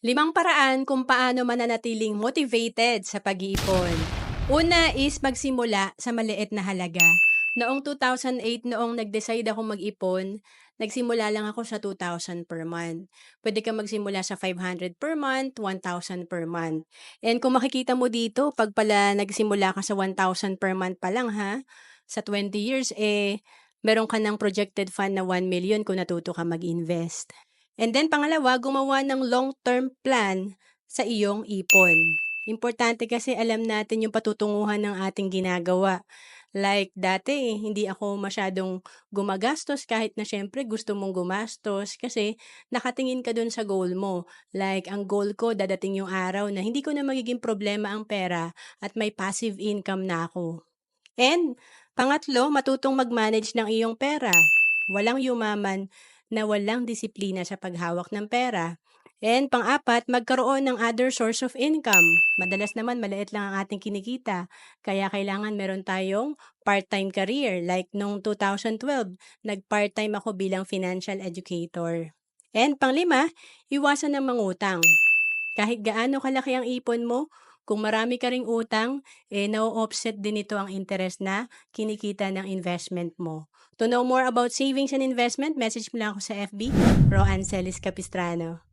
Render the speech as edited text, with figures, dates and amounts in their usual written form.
Limang paraan kung paano mananatiling motivated sa pag-iipon. Una is magsimula sa maliit na halaga. Noong 2008, noong nag-decide akong mag-ipon, nagsimula lang ako sa 2,000 per month. Pwede kang magsimula sa 500 per month, 1,000 per month. And kung makikita mo dito, pag pala nagsimula ka sa 1,000 per month pa lang ha, sa 20 years, meron ka ng projected fund na 1 million kung natuto ka mag-invest. And then pangalawa, gumawa ng long-term plan sa iyong ipon. Importante kasi alam natin yung patutunguhan ng ating ginagawa. Like dati, hindi ako masyadong gumagastos kahit na siyempre gusto mong gumastos kasi nakatingin ka dun sa goal mo. Like ang goal ko, dadating yung araw na hindi ko na magiging problema ang pera at may passive income na ako. And pangatlo, matutong mag-manage ng iyong pera. Walang yumaman na walang disiplina sa paghawak ng pera. And pang-apat, magkaroon ng other source of income. Madalas naman maliit lang ang ating kinikita, kaya kailangan meron tayong part-time career. Like nung 2012, nag-part-time ako bilang financial educator. And panglima, iwasan ng mangutang. Kahit gaano kalaki ang ipon mo, kung marami ka ring utang, na-offset din ito ang interest na kinikita ng investment mo. To know more about savings and investment, message mo lang ako sa FB, Roanne Celis Capistrano.